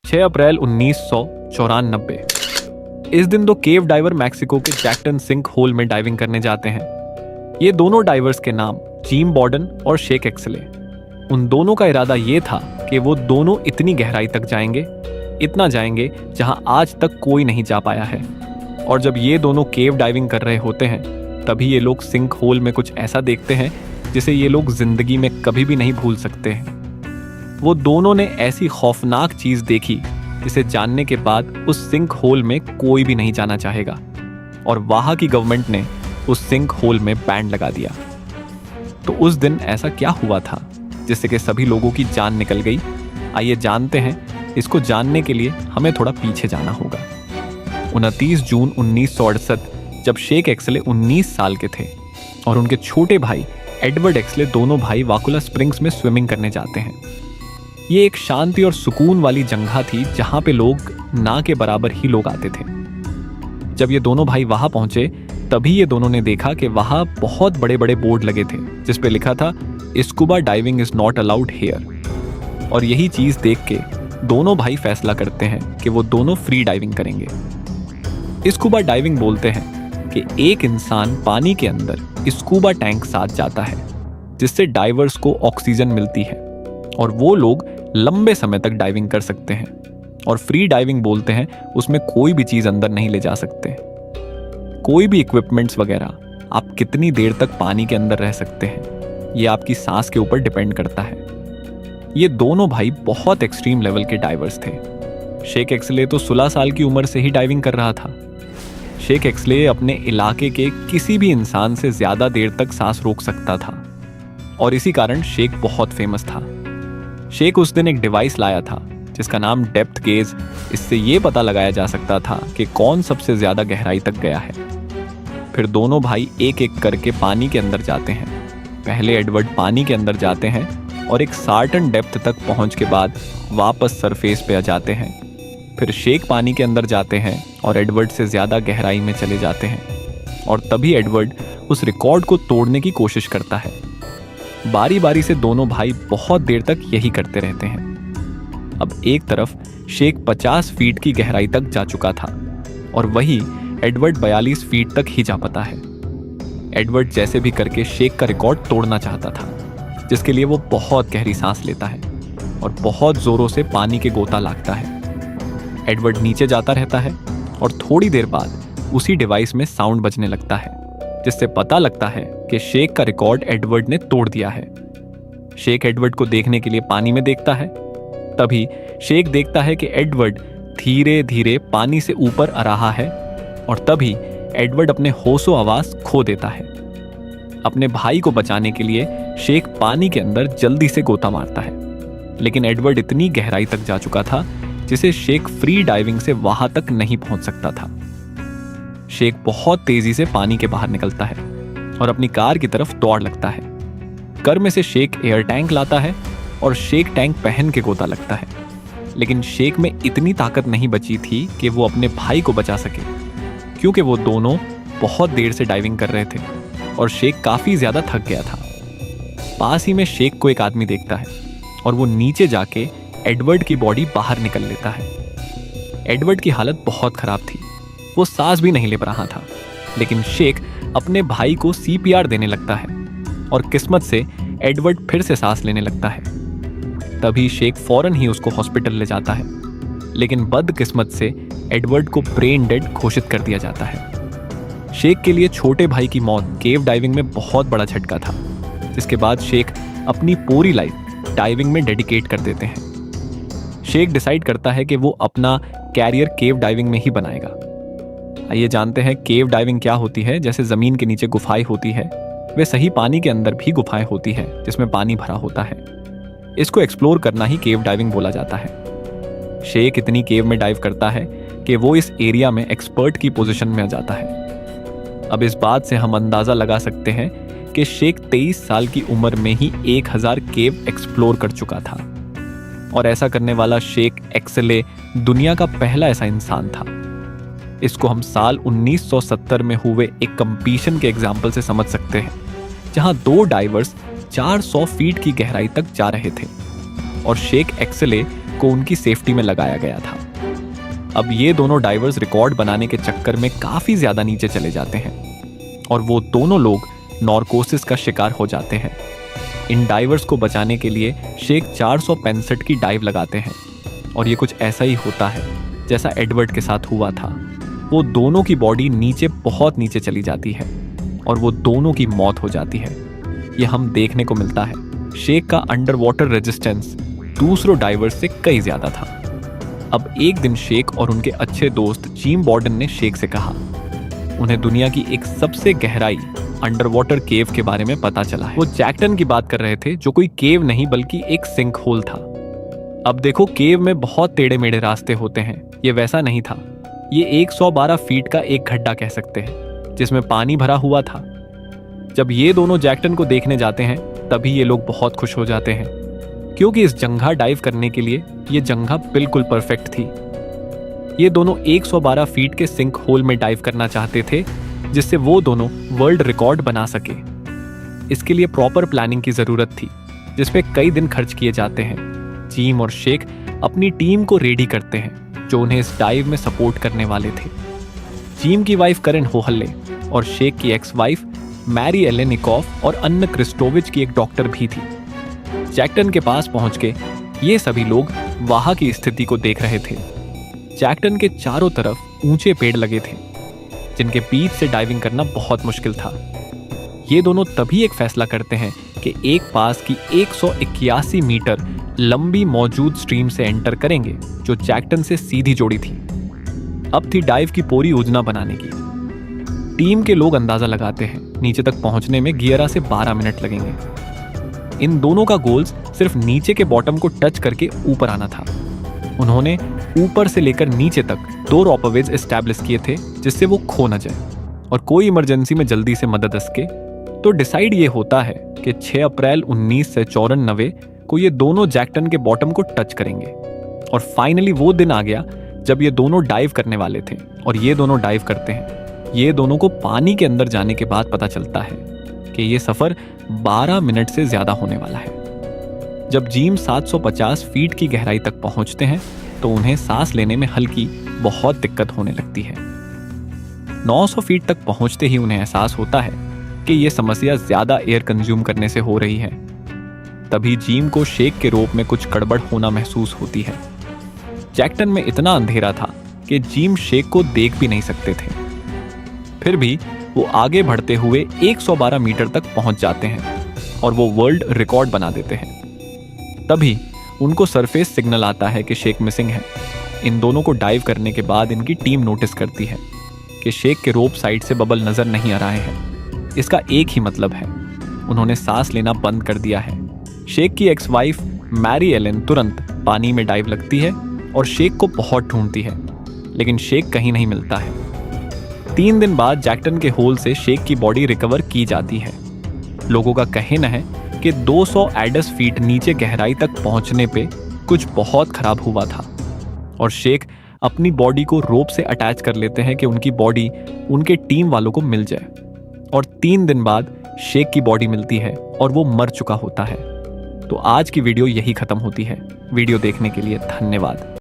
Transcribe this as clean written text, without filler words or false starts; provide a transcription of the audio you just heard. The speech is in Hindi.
6 अप्रैल 1994। इस दिन दो केव डाइवर मैक्सिको के जैक्टन सिंक होल में डाइविंग करने जाते हैं। ये दोनों डाइवर्स के नाम जिम बॉर्डन और शेक एक्सले। उन दोनों का इरादा ये था कि वो दोनों इतनी गहराई तक जाएंगे, इतना जाएंगे जहां आज तक कोई नहीं जा पाया है। और जब ये दोनों केव डाइविंग कर रहे होते हैं तभी ये लोग सिंक होल में कुछ ऐसा देखते हैं जिसे ये लोग जिंदगी में कभी भी नहीं भूल सकते हैं। वो दोनों ने ऐसी खौफनाक चीज देखी जिसे जानने के बाद उस सिंक होल में कोई भी नहीं जाना चाहेगा, और वहां की गवर्नमेंट ने उस सिंक होल में बैन लगा दिया। तो उस दिन ऐसा क्या हुआ था जिससे कि सभी लोगों की जान निकल गई? आइए जानते हैं। इसको जानने के लिए हमें थोड़ा पीछे जाना होगा। 29 जून 1968 जब शेक एक्सले 19 साल के थे और उनके छोटे भाई एडवर्ड एक्सले दोनों भाई वाकुला स्प्रिंग्स में स्विमिंग करने जाते हैं। ये एक शांति और सुकून वाली जगह थी जहां पे लोग ना के बराबर ही लोग आते थे। जब ये दोनों भाई वहां पहुंचे तभी ये दोनों ने देखा कि वहां बहुत बड़े बड़े बोर्ड लगे थे जिस पे लिखा था scuba diving is not allowed here. और यही चीज देख के दोनों भाई फैसला करते हैं कि वो दोनों फ्री डाइविंग करेंगे। स्कूबा डाइविंग बोलते हैं कि एक इंसान पानी के अंदर स्कूबा टैंक साथ जाता है जिससे डाइवर्स को ऑक्सीजन मिलती है और वो लोग लंबे समय तक डाइविंग कर सकते हैं। और फ्री डाइविंग बोलते हैं उसमें कोई भी चीज अंदर नहीं ले जा सकते, कोई भी इक्विपमेंट्स वगैरह। आप कितनी देर तक पानी के अंदर रह सकते हैं ये आपकी सांस के ऊपर डिपेंड करता है। ये दोनों भाई बहुत एक्सट्रीम लेवल के डाइवर्स थे। शेक एक्सले तो 16 साल की उम्र से ही डाइविंग कर रहा था। शेक एक्सले अपने इलाके के किसी भी इंसान से ज्यादा देर तक सांस रोक सकता था और इसी कारण शेक बहुत फेमस था। शेक उस दिन एक डिवाइस लाया था जिसका नाम डेप्थ गेज। इससे ये पता लगाया जा सकता था कि कौन सबसे ज्यादा गहराई तक गया है। फिर दोनों भाई एक एक करके पानी के अंदर जाते हैं। पहले एडवर्ड पानी के अंदर जाते हैं और एक सर्टेन डेप्थ तक पहुंच के बाद वापस सरफेस पे आ जाते हैं। फिर शेक पानी के अंदर जाते हैं और एडवर्ड से ज़्यादा गहराई में चले जाते हैं और तभी एडवर्ड उस रिकॉर्ड को तोड़ने की कोशिश करता है। बारी बारी से दोनों भाई बहुत देर तक यही करते रहते हैं। अब एक तरफ शेक 50 फीट की गहराई तक जा चुका था और वही एडवर्ड 42 फीट तक ही जा पाता है। एडवर्ड जैसे भी करके शेक का रिकॉर्ड तोड़ना चाहता था, जिसके लिए वो बहुत गहरी सांस लेता है और बहुत जोरों से पानी के गोता लागता है। एडवर्ड नीचे जाता रहता है और थोड़ी देर बाद उसी डिवाइस में साउंड बजने लगता है जिससे पता लगता है कि शेक का रिकॉर्ड एडवर्ड ने तोड़ दिया है। शेक एडवर्ड को देखने के लिए पानी में देखता है। तभी शेक देखता है कि एडवर्ड धीरे धीरे पानी से ऊपर आ रहा है और तभी एडवर्ड अपने होशो आवाज खो देता है। अपने भाई को बचाने के लिए शेक पानी के अंदर जल्दी से गोता मारता है, लेकिन एडवर्ड इतनी गहराई तक जा चुका था जिसे शेक फ्री डाइविंग से वहां तक नहीं पहुंच सकता था। शेक बहुत तेजी से पानी के बाहर निकलता है और अपनी कार की तरफ दौड़ लगता है। कार में से शेक एयर टैंक लाता है और शेक टैंक पहन के गोता लगता है, लेकिन शेक में इतनी ताकत नहीं बची थी कि वो अपने भाई को बचा सके, क्योंकि वो दोनों बहुत देर से डाइविंग कर रहे थे और शेक काफी ज्यादा थक गया था। पास ही में शेक को एक आदमी देखता है और वो नीचे जाके एडवर्ड की बॉडी बाहर निकल लेता है। एडवर्ड की हालत बहुत खराब थी, वो सांस भी नहीं ले पा रहा था, लेकिन शेक अपने भाई को CPR देने लगता है और किस्मत से एडवर्ड फिर से सांस लेने लगता है। तभी शेक फौरन ही उसको हॉस्पिटल ले जाता है, लेकिन बदकिस्मत से एडवर्ड को ब्रेन डेड घोषित कर दिया जाता है। शेक के लिए छोटे भाई की मौत केव डाइविंग में बहुत बड़ा झटका था, जिसके बाद शेक अपनी पूरी लाइफ डाइविंग में डेडिकेट कर देते हैं। शेक डिसाइड करता है कि वो अपना कैरियर केव डाइविंग में ही बनाएगा। आइए जानते हैं केव डाइविंग क्या होती है। जैसे जमीन के नीचे गुफाएं होती है, वे सही पानी के अंदर भी गुफाएं होती है जिसमें पानी भरा होता है। इसको एक्सप्लोर करना ही केव डाइविंग बोला जाता है। शेक इतनी केव में डाइव करता है कि वो इस एरिया में एक्सपर्ट की पोजीशन में आ जाता है। अब इस बात से हम अंदाजा लगा सकते हैं कि शेक 23 साल की उम्र में ही 1000 केव एक्सप्लोर कर चुका था और ऐसा करने वाला शेक एक्सले दुनिया का पहला ऐसा इंसान था। इसको हम साल 1970 में हुए एक कंपटीशन के एग्जाम्पल से समझ सकते हैं, जहां 2 डाइवर्स 400 फीट की गहराई तक जा रहे थे और शेक एक्सले को उनकी सेफ्टी में लगाया गया था। अब ये दोनों डाइवर्स रिकॉर्ड बनाने के चक्कर में काफी ज्यादा नीचे चले जाते हैं और वो दोनों लोग नॉर्कोसिस का शिकार हो जाते हैं। इन डाइवर्स को बचाने के लिए शेख 465 की डाइव लगाते हैं और ये कुछ ऐसा ही होता है जैसा एडवर्ड के साथ हुआ था। वो दोनों की बॉडी नीचे बहुत नीचे चली जाती है और वो दोनों की मौत हो जाती है। ये हम देखने को मिलता है। शेख का अंडर वाटर रेजिस्टेंस दूसरों डाइवर्स से कई ज्यादा था। अब एक दिन शेख और उनके अच्छे दोस्त जिम बॉर्डन ने शेख से कहा, उन्हें दुनिया की एक सबसे गहराई अंडर वाटर केव के बारे में पता चला है। वो जैक्टन की बात कर रहे थे, जो कोई केव नहीं बल्कि एक सिंक होल था। अब देखो, केव में बहुत टेढ़े मेढ़े रास्ते होते हैं, ये वैसा नहीं था। ये 112 फीट का एक गड्ढा कह सकते हैं जिसमें पानी भरा हुआ था। जब ये दोनों जैक्टन को देखने जाते हैं तभी ये लोग बहुत खुश हो जाते हैं, क्योंकि इस जगह डाइव करने के लिए ये जगह बिल्कुल परफेक्ट थी। ये दोनों 112 फीट के सिंक होल में डाइव करना चाहते थे, जिससे वो दोनों वर्ल्ड रिकॉर्ड बना सके। इसके लिए प्रॉपर प्लानिंग की जरूरत थी, जिसपे कई दिन खर्च किए जाते हैं। जिम और शेख अपनी टीम को रेडी करते हैं, जो उन्हें इस डाइव में सपोर्ट करने वाले थे। जिम की वाइफ करेन होहल्ले और शेख की एक्स वाइफ मैरी एलेन निकोफ और अन्ना क्रिस्टोविच की एक डॉक्टर भी थी। जैक्टन के पास पहुंच के ये सभी लोग वहां की स्थिति को देख रहे थे। जैक्टन के चारों तरफ ऊंचे पेड़ लगे थे, जिनके बीच से डाइविंग करना बहुत मुश्किल था। ये दोनों तभी एक फैसला करते हैं कि एक पास की 181 मीटर लंबी मौजूद स्ट्रीम से एंटर करेंगे, जो जैक्टन से सीधी जोड़ी थी। अब थी डाइव की पूरी योजना बनाने की। टीम के लोग अंदाजा लगाते हैं नीचे तक पहुंचने में 11 से 12 मिनट लगेंगे। इन दोनों का गोल्स सिर्फ नीचे के बॉटम को टच करके ऊपर आना था। उन्होंने ऊपर से लेकर नीचे तक 2 रॉपवेज एस्टैब्लिश किए थे, जिससे वो खो न जाए और कोई इमरजेंसी में जल्दी से मदद सके। तो डिसाइड ये होता है कि 6 अप्रैल 1994 को ये दोनों जैक्टन के बॉटम को टच करेंगे। और फाइनली वो दिन आ गया जब ये दोनों डाइव करने वाले थे और ये दोनों डाइव करते हैं। ये दोनों को पानी के अंदर जाने के बाद पता चलता है कि ये सफर 12 मिनट से ज्यादा होने वाला है। जब जिम 750 फीट की गहराई तक पहुंचते हैं तो उन्हें सांस लेने में हल्की बहुत दिक्कत होने लगती है। 900 फीट तक पहुंचते ही उन्हें एहसास होता है कि यह समस्या ज्यादा एयर कंज्यूम करने से हो रही है। तभी जिम को शेख के रोप में कुछ गड़बड़ होना महसूस होती है। जैक्टन में इतना अंधेरा था कि जिम शेख को देख भी नहीं सकते थे। फिर भी वो आगे बढ़ते हुए 112 मीटर तक पहुंच जाते हैं और वो वर्ल्ड रिकॉर्ड बना देते हैं। तभी उनको सरफेस सिग्नल आता है कि शेख मिसिंग है। इन दोनों को डाइव करने के बाद इनकी टीम नोटिस करती है कि शेख के रोप साइड से बबल नजर नहीं आ रहे हैं। इसका एक ही मतलब है, उन्होंने सांस लेना बंद कर दिया है। शेख की एक्स वाइफ मैरी एलेन तुरंत पानी में डाइव लगती है और शेख को बहुत ढूंढती है, लेकिन शेख कहीं नहीं मिलता है। 3 दिन बाद जैक्टन के होल से शेख की बॉडी रिकवर की जाती है। लोगों का कहना है कि 200 एडस फीट नीचे गहराई तक पहुंचने पे कुछ बहुत खराब हुआ था और शेख अपनी बॉडी को रोप से अटैच कर लेते हैं कि उनकी बॉडी उनके टीम वालों को मिल जाए। और 3 दिन बाद शेख की बॉडी मिलती है और वो मर चुका होता है। तो आज की वीडियो यही खत्म होती है। वीडियो देखने के लिए धन्यवाद।